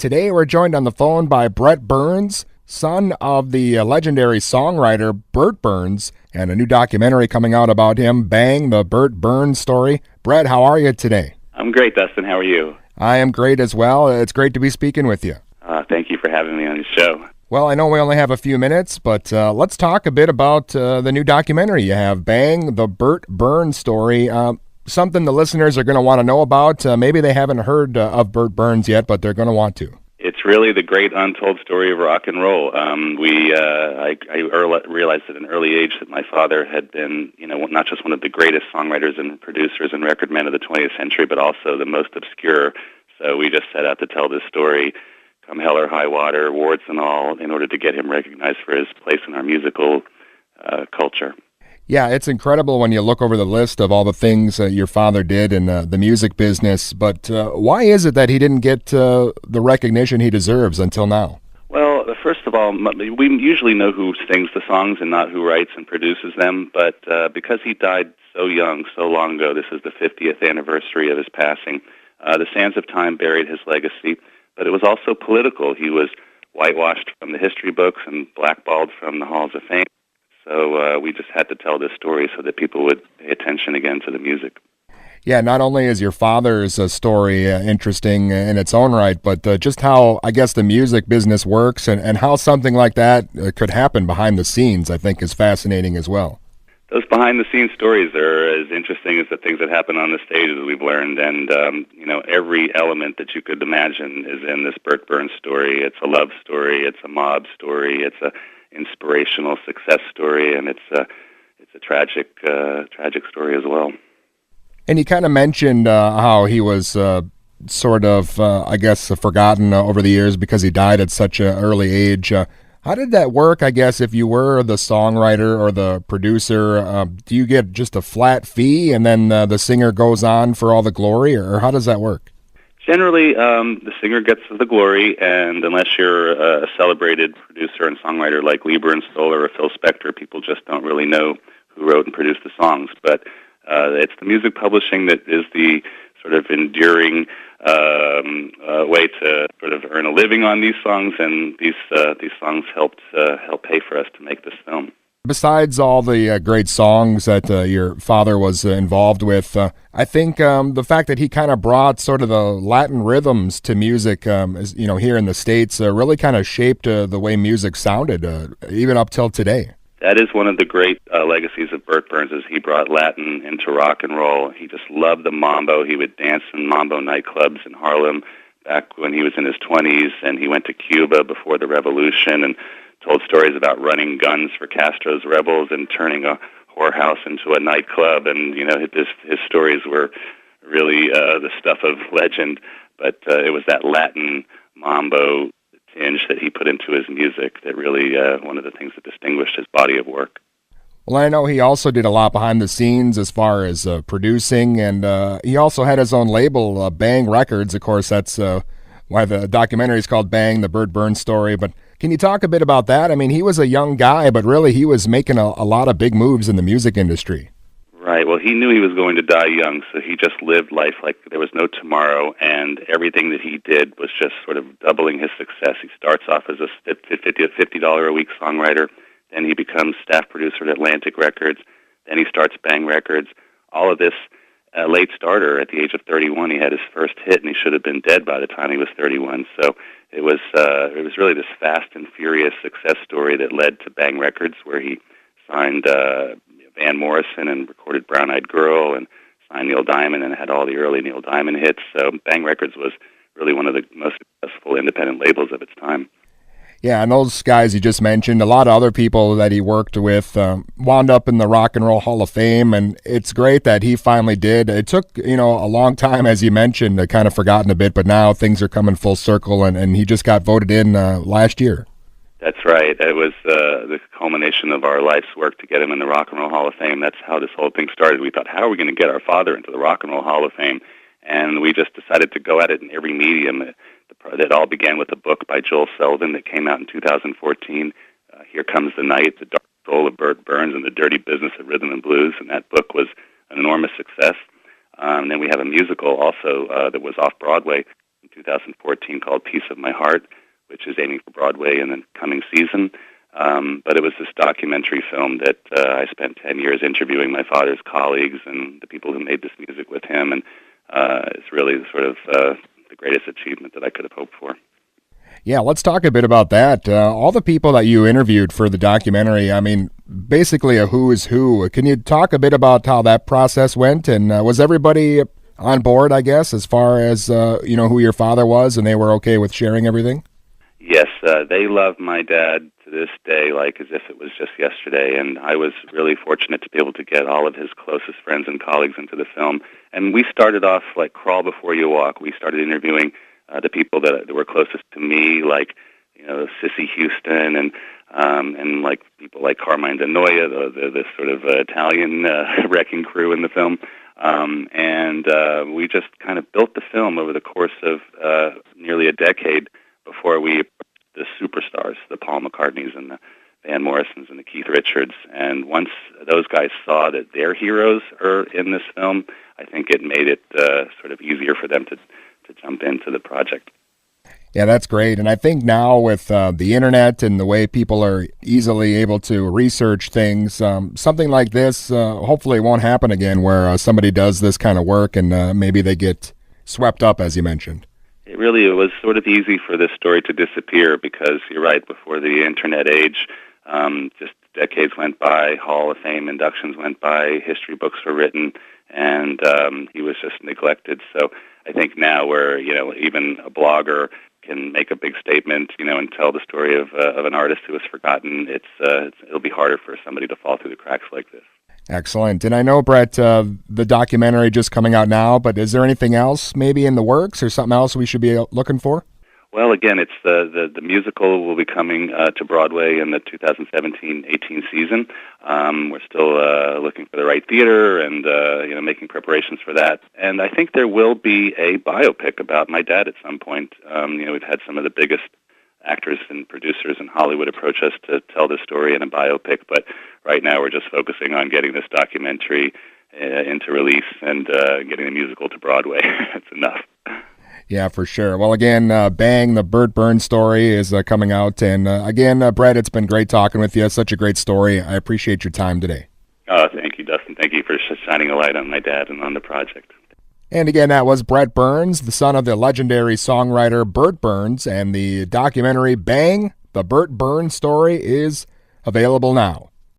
Today we're joined on the phone by Bert Berns, son of the legendary songwriter Bert Berns, and a new documentary coming out about him, Bang, the Bert Berns Story. Bret, how are you today? I'm great, Dustin. How are you? I am great as well. It's great to be speaking with you. Thank you for having me on your show. Well, I know we only have a few minutes, but let's talk a bit about the new documentary you have, Bang, the Bert Berns Story. Something the listeners are going to want to know about. Maybe they haven't heard of Bert Berns yet, but they're going to want to. It's really the great untold story of rock and roll. I realized at an early age that my father had been, not just one of the greatest songwriters and producers and record men of the 20th century, but also the most obscure. So we just set out to tell this story, come hell or high water, warts and all, in order to get him recognized for his place in our musical culture. Yeah, it's incredible when you look over the list of all the things your father did in the music business, but why is it that he didn't get the recognition he deserves until now? Well, first of all, we usually know who sings the songs and not who writes and produces them, but because he died so young, so long ago, this is the 50th anniversary of his passing, the sands of time buried his legacy, but it was also political. He was whitewashed from the history books and blackballed from the halls of fame. So we just had to tell this story so that people would pay attention again to the music. Yeah, not only is your father's story interesting in its own right, but just how, I guess, the music business works and how something like that could happen behind the scenes, I think, is fascinating as well. Those behind-the-scenes stories are as interesting as the things that happen on the stage, as we've learned, and every element that you could imagine is in this Bert Berns story. It's a love story, it's a mob story, it's a inspirational success story, and it's a tragic story as well. And you kind of mentioned how he was sort of, forgotten over the years because he died at such an early age. How did that work, I guess, if you were the songwriter or the producer? Do you get just a flat fee and then the singer goes on for all the glory, or how does that work? Generally, the singer gets the glory, and unless you're a celebrated producer and songwriter like Bert Berns Story or Phil Spector, people just don't really know who wrote and produced the songs. But it's the music publishing that is the sort of enduring way to sort of earn a living on these songs, and these songs help pay for us to make this film. Besides all the great songs that your father was involved with, I think the fact that he kind of brought sort of the Latin rhythms to music, here in the States, really kind of shaped the way music sounded, even up till today. That is one of the great legacies of Bert Berns, is he brought Latin into rock and roll. He just loved the mambo. He would dance in mambo nightclubs in Harlem back when he was in his 20s, and he went to Cuba before the revolution and told stories about running guns for Castro's rebels and turning a whorehouse into a nightclub. And, his stories were really the stuff of legend. But it was that Latin mambo tinge that he put into his music that really one of the things that distinguished his body of work. Well, I know he also did a lot behind the scenes as far as producing, and he also had his own label, Bang Records. Of course, that's why the documentary is called Bang, the Bert Berns Story. But can you talk a bit about that? I mean, he was a young guy, but really he was making a lot of big moves in the music industry. Right. Well, he knew he was going to die young, so he just lived life like there was no tomorrow, and everything that he did was just sort of doubling his success. He starts off as a $50 a week songwriter, then he becomes staff producer at Atlantic Records, then he starts Bang Records. All of this late starter. At the age of 31, he had his first hit, and he should have been dead by the time he was 31. So it was really this fast and furious success story that led to Bang Records, where he signed Van Morrison and recorded Brown Eyed Girl and signed Neil Diamond and had all the early Neil Diamond hits. So Bang Records was really one of the most successful independent labels of its time. Yeah, and those guys you just mentioned, a lot of other people that he worked with wound up in the Rock and Roll Hall of Fame, and it's great that he finally did. It took, a long time, as you mentioned, kind of forgotten a bit, but now things are coming full circle, and he just got voted in last year. That's right. It was the culmination of our life's work to get him in the Rock and Roll Hall of Fame. That's how this whole thing started. We thought, how are we going to get our father into the Rock and Roll Hall of Fame? And we just decided to go at it in every medium. It all began with a book by Joel Selvin that came out in 2014, Here Comes the Night, The Dark Soul of Bert Berns and the Dirty Business of Rhythm and Blues, and that book was an enormous success. And then we have a musical also that was off-Broadway in 2014 called Piece of My Heart, which is aiming for Broadway in the coming season. But it was this documentary film that I spent 10 years interviewing my father's colleagues and the people who made this music with him, and it's really sort of the greatest achievement that I could have hoped for. Yeah, let's talk a bit about that. All the people that you interviewed for the documentary, I mean, basically a who is who. Can you talk a bit about how that process went? And was everybody on board, I guess, as far as, who your father was, and they were okay with sharing everything? Yes, they love my dad to this day like as if it was just yesterday, and I was really fortunate to be able to get all of his closest friends and colleagues into the film. And we started off like crawl before you walk. We started interviewing the people that were closest to me, like Sissy Houston, and like people like Carmine Danoia, the sort of Italian wrecking crew in the film. And we just kind of built the film over the course of nearly a decade before we approached the superstars, the Paul McCartneys and the Van Morrisons and the Keith Richards. And once those guys saw that their heroes are in this film, I think it made it sort of easier for them to jump into the project. Yeah, that's great. And I think now with the internet and the way people are easily able to research things, something like this hopefully won't happen again where somebody does this kind of work and maybe they get swept up, as you mentioned. It was sort of easy for this story to disappear because you're right, before the internet age, just decades went by, Hall of Fame inductions went by, history books were written, and he was just neglected. So I think now where, even a blogger can make a big statement, and tell the story of an artist who was forgotten, it'll be harder for somebody to fall through the cracks like this. Excellent. And I know, Brett, the documentary just coming out now, but is there anything else maybe in the works or something else we should be looking for? Well, again, it's the musical will be coming to Broadway in the 2017-18 season. We're still looking for the right theater and making preparations for that. And I think there will be a biopic about my dad at some point. We've had some of the biggest actors and producers in Hollywood approach us to tell the story in a biopic, but right now we're just focusing on getting this documentary into release and getting the musical to Broadway. That's enough. Yeah, for sure. Well, again, Bang, the Bert Berns Story is coming out. And again, Brett, it's been great talking with you. Such a great story. I appreciate your time today. Oh, thank you, Dustin. Thank you for shining a light on my dad and on the project. And again, that was Bert Berns, the son of the legendary songwriter Bert Berns, and the documentary Bang, the Bert Berns Story is available now.